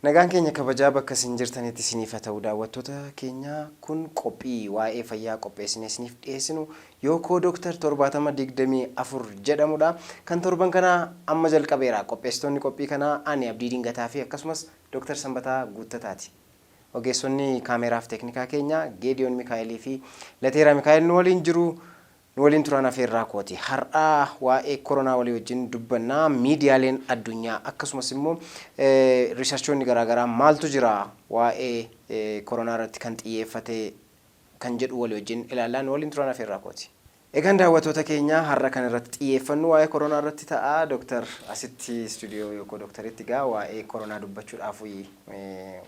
Nagaan keenya kabajaa bakka isin jirtanitti isiniif haa ta'u daawwattoota keenya kun qophii waa'ee fayyaa qopheessinee isiniif dhiyeessinu Yookoo Doctor-7024 jedhamudha. Kan torban kana amma jalqabeera. Qopheessitoonni qophii kana ani Abdii Dingataa fi akkasumas Dr. Sanbataa Guuttataati. Ogeessonni kaameraaf teeknikaa keenya Geediyoon Mikaa'elii fi Lateeraa Mikaa'el nu waliin jiru. Nuwaliin turaan afeerraa kooti har'aa waa'ee koronaa walii wajjin dubbannaa miidiyaaleen addunyaa akkasumas immoo riisarchoonni garaagaraa maaltu jira waa'ee koronaa irratti kan xiyyeeffate kan jedhu walii wajjin ilaallaan nuwaliin turaan afeerraa kooti. Egaan daawwattoota keenya har'a kan irratti xiyyeeffannu waa'ee koronaa irratti ta'a. Dooktar asitti istuudiyoo Yookoo Doktaritti gaa waa'ee koronaa dubbachuudhaaf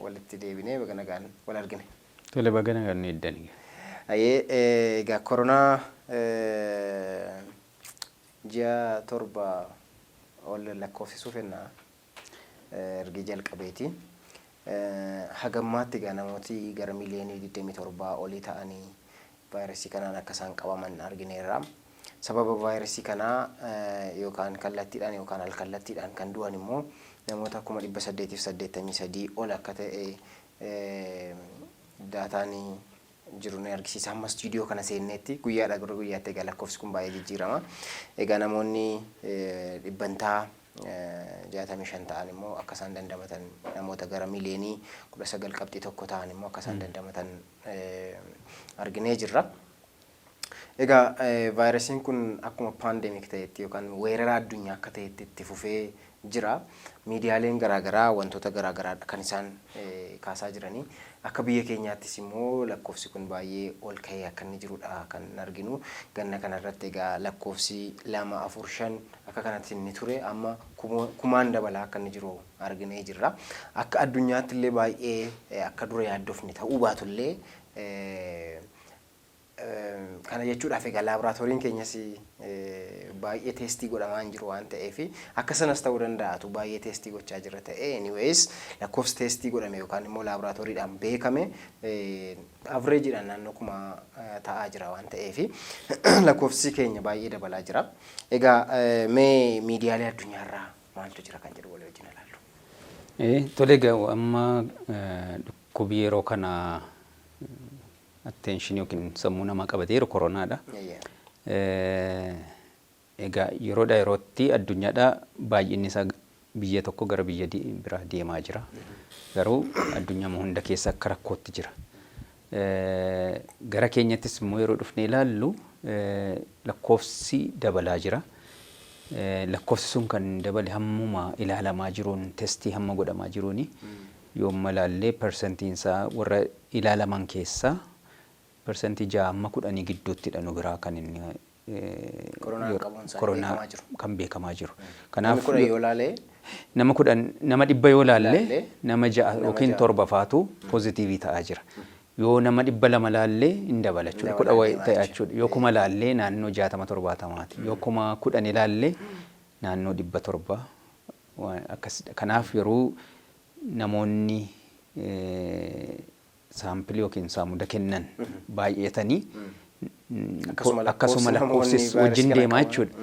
walitti deebinee baga nagaan wal argine. Tole baga nagaan nu eddanii. Egaa koronaa ji'a torba ol lakkoofsisuuf ennaa ergi jalqabeeti. Hagammaatti egaa namooti gara miliyoonii 27 olii ta'anii vaayirasii kanaan akka isaan qabaman argineerra. Sababa vaayirasii kanaa yookaan kallattiidhaan yookaan alkallattiidhaan kan du'an immoo namoota 883 ol akka ta'e daataanii jiru ne argisiisa. Amma studio kana seennetti guyyaadhaa gara guyyaatti egaa lakkoofsi kun baay'ee jijjiirama. Egaa namoonni dhibbantaa 65 ta'an immoo akka isaan dandamatan namoota gara miliyoonii 19.1 ta'an immoo akka isaan dandamatan arginee jirra. Egaa vaayirasiin kun akkuma paandemik ta'etti yookaan weerara addunyaa akka ta'etti itti fufee jira. Miidiyaaleen garaagaraa wantoota garaagaraa kan isaan kaasaa jiranii. Akka biyya keenyaattis immoo lakkoofsi kun baay'ee ol ka'ee akka inni jirudha kan arginu. Ganna kanarratti egaa lakkoofsi 2, 4, 5 akka kanatti inni ture amma kumaan dabalaa akka inni jiru arginee jirra. Akka addunyaatti illee baay'ee akka dura yaaddofni ta'uu baatullee kana jechuudhaaf egaa laaboraatooriin keenyas baay'ee teestii godhamaa hin jiru waan ta'eef akka sanas ta'uu danda'atu baay'ee teestii gochaa jira ta'e anyways lakkoofsi teestii godhame yookaan immoo laaboraatooriidhaan beekame avreejiidhaan naannoo 1000 ta'aa jira waan ta'eef lakkoofsi keenya baay'ee dabalaa jira. Egaa mee miidiyaalee addunyaarraa maaltu jira kan jedhu walii wajjin ilaallu. Tole egaa amma dhukkubii yeroo kana attention yookiin sammuu namaa qabateeru koronaadha. Egaa yeroodha yerootti addunyaadha baay'inni isaa biyya tokko gara biyya biraa deemaa jira. Garuu addunyaa hunda keessa akka rakkootti jira. Gara keenyattis immoo yeroo dhufnee ilaallu lakkoofsi dabalaa jira. Lakkoofsi sun kan dabale hammuma ilaalamaa jiruun testii hamma godhamaa jiruuni yoomma ilaallee persentiin isaa warra ilaalaman keessaa persentii 6-10 gidduuttidha nu biraa kan inni koronaa kan beekamaa jiru. Kanaaf nama 100 yoo laalle nama 6 yookiin 7 faatu pozitiivii ta'aa jira. Yoo nama 200 laallee hin dabala jechuudha. 10 ta'aa jechuudha. Yoo 1000 laallee naannoo 60-70ti. Yoo 10 laallee naannoo 700 akkasidha. Kanaaf yeroo namoonni saampilii yookiin saamuda kennan baay'atanii akkasuma lakkoofsis wajjin deemaa jechuudha.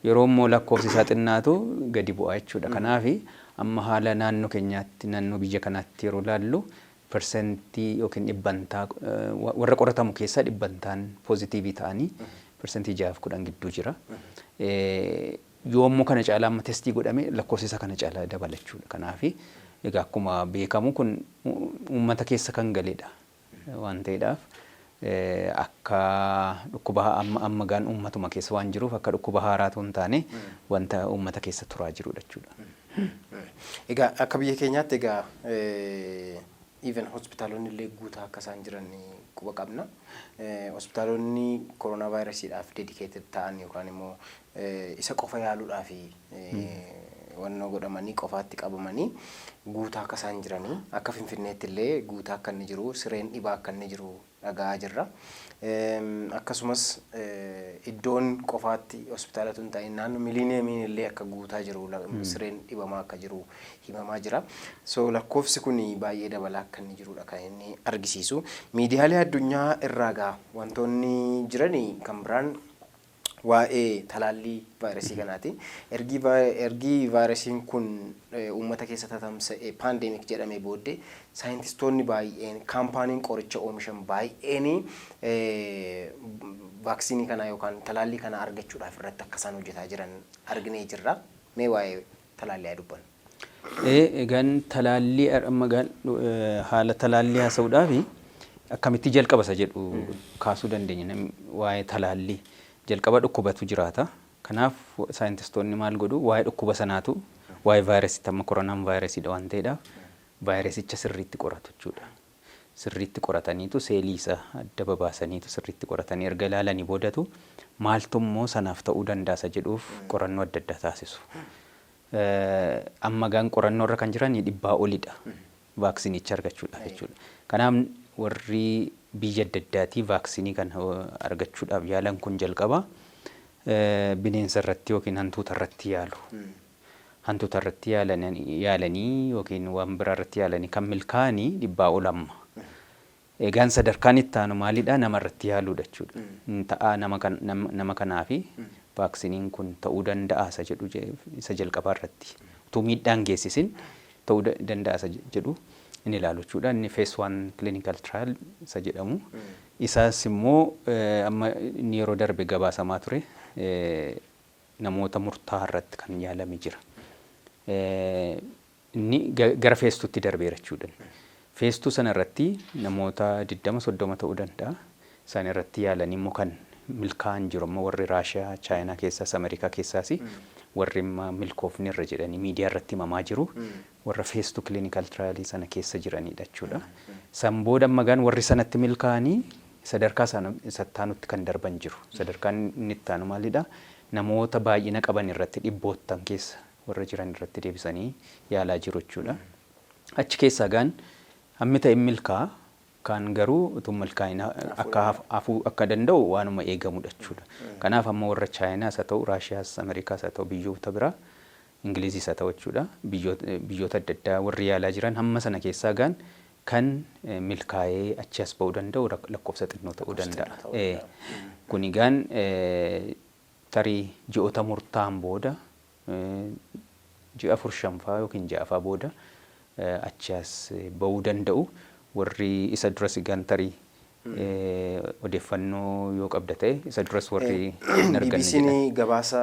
Yeroo immoo lakkoofsi isaa xinnaatu gadi bu'aa jechuudha. Kanaaf amma haala naannoo keenyaatti naannoo biyya kanaatti yeroo laallu persentii yookiin dhibbantaa warra qoratamu keessaa dhibbantaan pozitiivii ta'anii persentii 6-10 gidduu jira. Yoo immoo kana caalaa amma testii godhame lakkoofsi isaa kana caalaa dabala jechuudha. Kanaaf egaa akkuma beekamu kun uummata keessa kan galedha waan ta'eedhaaf akka dhukkuba amma gaan uummatuma keessa waan jiruuf akka dhukkuba haaraatu hin taane wanta uummata keessa turaa jirudha jechuudha. Egaa akka biyya keenyaatti egaa even hospitaalonni illee guutaa akka isaan jiran quba qabna. Hospitaalonni koronaa vaayirasiidhaaf dedicated ta'an yookaan immoo isa qofa yaaluudhaaf wannoo godhamanii qofaatti qabamanii guutaa akka isaan jiranii akka Finfinneetti illee guutaa akka inni jiru sireen dhibaa akka inni jiru dhagaa jirra. Akkasumas iddoon qofaatti hospitaalatu hin ta'in naannoo miliineemiin illee akka guutaa jiru sireen dhibamaa akka jiru himamaa jira. So lakkoofsi kun baay'ee dabalaa akka inni jirudha kan inni argisiisu. Miidiyaalee addunyaa irraa gaa wantoonni jiranii kan biraan waa'ee talaallii vaayirasii kanaati. Ergi vaayirasiin kun uummata keessa tatamsa'e paandeemik jedhamee booddee saayintistoonni baay'een kaampaaniin qoricha oomishan baay'een vaaksiinii kana yookaan talaallii kana argachuudhaaf irratti akka isaan hojjetaa jiran arginee jirra. Mee waa'ee talaallii haa dubbannu. Egaan talaallii haala talaallii haasa'uudhaaf akkamitti jalqaba isa jedhu kaasuu dandeenya. Waa'ee talaallii jalqaba dhukkubatu jiraata. Kanaaf saayintistoonni maal godhu waa'ee dhukkuba sanaatu waa'ee vaayirasii amma koronaan vaayirasiidha waan ta'eedhaaf vaayirasicha sirriitti qoratu jechuudha. Sirriitti qorataniitu seelii isa adda babaasaniitu sirriitti qoratanii erga ilaalanii boodatu maaltu immoo sanaaf ta'uu danda'a jedhuuf qorannoo adda addaa taasisu. Amma gaan qorannoo irra kan jiran 100 olidha vaaksinicha argachuudhaaf jechuudha. Kanaaf warri biyya adda addaatii vaaksiniin kan argachuudhaaf yaalan kun jalqaba bineensa irratti yookiin hantuuta irratti yaalu. Hantuuta irratti yaalanii yookiin waan biraa irratti yaalanii kan milkaa'anii 100 ol amma. Egaan sadarkaan itti aanu maalidha? Nama irratti yaaluudha jechuudha. Ta'aa nama kanaafi vaaksiniin kun ta'uu danda'a isa jedhu isa jalqabaa irratti utuu miidhaan geessisin ta'uu danda'a isa jedhu inni ilaalu jechuudha. Inni phase 1 clinical trial isa jedhamu. Isaas immoo amma inni yeroo darbe gabaasamaa ture namoota murtaa'aa irratti kan yaalame jira. Inni gara phase 2tti darbeera jechuudha. Phase 2 sana irratti namoota 20-30 ta'uu danda'a. Isaan irratti yaalanii immoo kan milkaa'an jiru amma warri Raashiyaa, Chaayinaa keessaas, Ameerikaa keessaas warri milkoofni irra jedhanii miidiyaa irratti himamaa jiru warra phase 2 clinical trial sana keessa jiranidha jechuudha. San booda amma gaan warri sanatti milkaa'anii sadarkaa isaatti kan darban jiru. Sadarkaan inni itti aanu maalidha? Namoota baay'ina qaban irratti dhibbootan keessa warra jiran irratti deebisanii yaalaa jiru jechuudha. Achi keessaa gaan hammi ta'e milkaa'a. Kan garuu utuu milkaa'ina akka danda'u waanuma eegamudha jechuudha. Kanaaf amma warra Chaayinaas haa ta'u, Raashiyaas, Ameerikaas haa ta'u, biyyoota biraa, Ingiliziis haa ta'u jechuudha. Biyyoota adda addaa warri yaalaa jiran hamma sana keessaa gaan kan milkaa'ee achi as ba'uu danda'u lakkoofsa xinnoo ta'uu danda'a. Kuni gaan tarii ji'oota murtaa'an booda ji'a 4 yookiin 6 booda achi as ba'uu danda'u. Warri isa duras gaan tarii odeeffannoo yoo qabda ta'e isa duras warri hin arganne. BBC'n gabaasa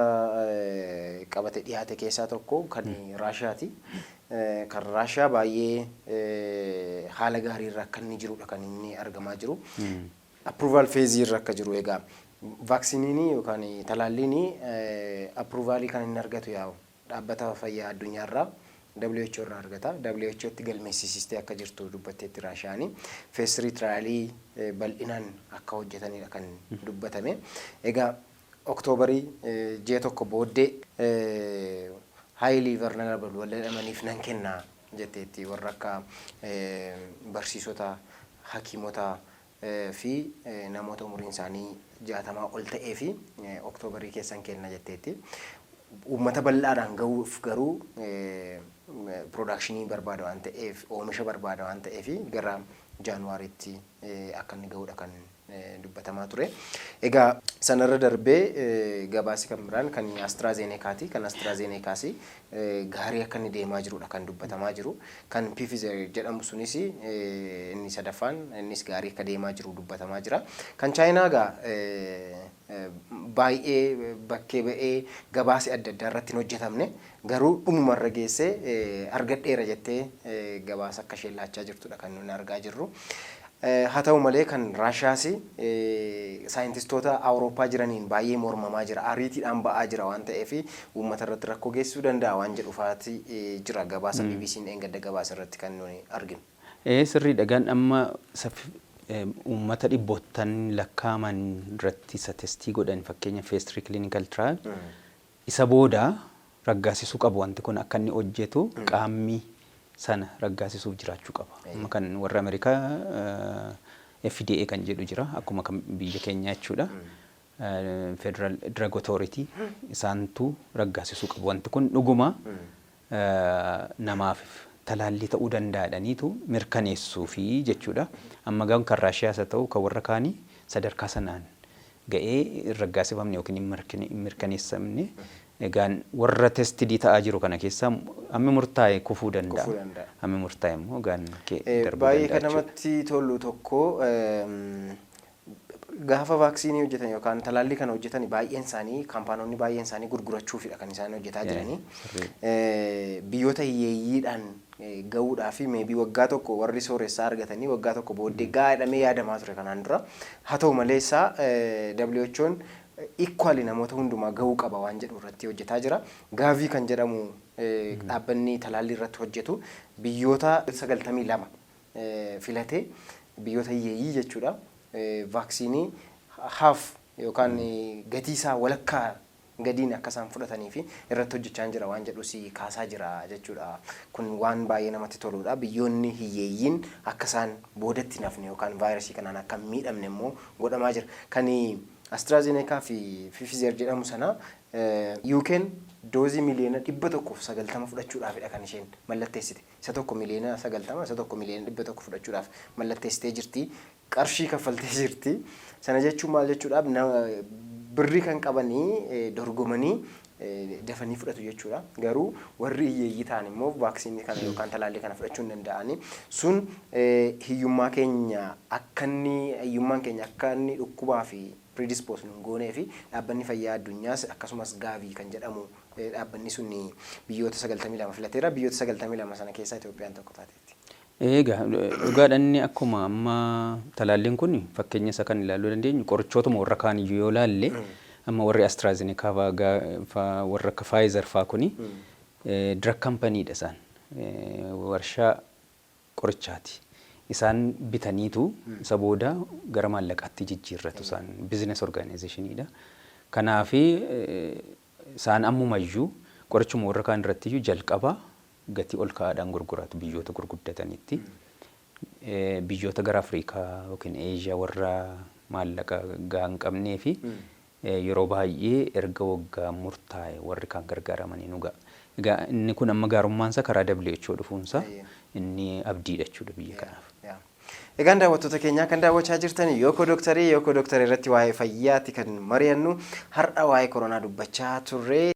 qabate dhiyaate keessaa tokko kan Raashiyaati. Kan Raashiyaa baay'ee haala gaarii irra akka inni jirudha kan inni argamaa jiru. Approval phase irra akka jiru egaa vaaksiniin yookaan talaalliin approvaalii kan inni argatu yaa'u dhaabbata fayyaa addunyaarraa WHO irraa argata. WHO tti galmeessistee akka jirtu dubbatteetti Raashiyaani. Phase 3 trialii bal'inaan akka hojjetanidha kan dubbatame. Egaa Oktoobarii ji'a tokko booddee highly vulnerable wal'aadhamaniif nan kennaa jetteetti warra akka barsiisota, hakiimota fi namoota umuriin isaanii 60 ol ta'ee fi Oktoobarii keessan kenna jetteetti. Uummata bal'aadhaan gahuuf garuu production barbaada waan ta'eef oomisha barbaada waan ta'eef gara Jaanuwaariitti akka inni gahudha kan dubbatamaa ture. Egaa sanarra darbee gabaasi kan biraan kan AstraZenecaati. Kan AstraZenecaas gaarii akka inni deemaa jirudha kan dubbatamaa jiru. Kan Pfizer jedhamu sunis inni sadaffaan innis gaarii akka deemaa jiru dubbatamaa jira. Kan Chaayinaa gaa baay'ee bakkee ba'ee gabaasi adda addaa irratti hin hojjetamne garuu dhumarra geessee argadheera jettee gabaasa akka isheen laachaa jirtudha kan nuti argaa jirru. Haa ta'u malee kan Raashiyaas saayintistoota Awurooppaa jiraniin baay'ee mormamaa jira. Ariitiidhaan ba'aa jira waan ta'eef uummata irratti rakkoo geessisuu danda'a waan jedhu faati jira gabaasa BBC'n eeggadda gabaasa irratti kan nuti arginu. Sirriidha gaan amma uummata dhibbootan lakkaaman irratti isa testii godhan fakkeenya phase 3 clinical trial isa booda raggaasisuu qabu wanti kun akka inni hojjetu qaamni sana raggaasisuuf jiraachuu qaba. Amma kan warra Ameerikaa FDA kan jedhu jira akkuma kan biyya keenyaa jechuudha. Federal Drug Authority isaantu raggaasisuu qabu. Wanti kun dhuguma namaaf talaallii ta'uu danda'aniitu mirkaneessuu fi jechuudha. Amma gaan kan Raashiyaas haa ta'u kan warra kaanii sadarkaa sanaan ga'ee raggaasifamne yookiin mirkaneessamne egaan warra testii ta'aa jiru kana keessa amma murtaa'e kufuu danda'a. Amma murtaa'e immoo egaan darbuu baay'ee kan namatti tolu tokko gaafa vaaksiinii hojjetan yookaan talaallii kana hojjetan baay'een isaanii kaampaanoonni baay'een isaanii gurgurachuufidha kan isaan hojjetaa jiranii. Biyyoota hiyyeeyyiidhaan ga'uudhaa fi meebii waggaa tokko warri sooressaa argatanii waggaa tokko booddee gaadhamee yaadamaa ture kanaan dura. Haa ta'u malee isaa WHO'n equally namoota hundumaa ga'uu qaba waan jedhu irratti hojjetaa jira. Gaavii kan jedhamu dhaabbanni talaallii irratti hojjetu biyyoota 92 filatee biyyoota hiyyeeyyii jechuudha. Vaaksiinii haaf yookaan gatii isaa walakkaa gadiin akka isaan fudhatanii fi irratti hojjechaa jira waan jedhu si kaasaa jira jechuudha. Kun waan baay'ee namatti toludha. Biyyoonni hiyyeeyyiin akka isaan boodatti nafne yookaan vaayirasii kanaan akka miidhamne immoo godhamaa jira. Kan AstraZeneca fi Pfizer jedhamu sana UK'n doozii miliyoona 190 fudhachuudhaafidha kan isheen mallatteessite. Isa tokko miliyoona 90, isa tokko miliyoona 100 fudhachuudhaaf mallatteessitee jirti. Qarshii kaffaltee jirti. Sana jechuun maal jechuudhaaf birrii kan qabanii dorgomanii dafanii fudhatu jechuudha. Garuu warri hiyyeeyyii ta'an immoo vaaksiinii kana yookaan talaallii kana fudhachuu hin danda'ani. Sun hiyyummaan keenya akka inni dhukkubaa fi predispose nun goonee fi dhaabbanni fayyaa addunyaas akkasumas gaavii kan jedhamu dhaabbanni sun biyyoota 92 filateera. Biyyoota 92 sana keessaa Itoophiyaan tokko taateetti. Egaa dhugaadhaan akkuma amma talaalliin kun fakkeenya isa kan ilaaluu dandeenyu qorichootuma warra kaan iyyuu yoo laalle amma warri AstraZeneca fa'aa warra akka Pfizer fa'aa kuni drug companyidha isaan warshaa qorichaati. Isaan bitaniitu isa booda gara maallaqaatti jijjiirratu isaan business organizationidha. Kanaaf isaan ammumayyuu qorichuma warra kaan irratti iyyuu jalqaba gatii ol ka'aadhaan gurguratu biyyoota gurguddatanitti. Biyyoota gara Afrikaa yookiin Eeshiyaa warra maallaqa gahaa hin qabnee fi yeroo baay'ee erga waggaa murtaa'e warri kan gargaaramanii nu ga'a. Egaa inni kun amma gaarummaansa karaa WHO dhufuunsa inni abdiidha jechuudha biyya kanaaf. Egaan daawwattoota keenyaa kan daawwachaa jirtan Yookoo Dooktarii irratti waa'ee fayyaatti kan mari'annu har'a waa'ee koronaa dubbachaa turre.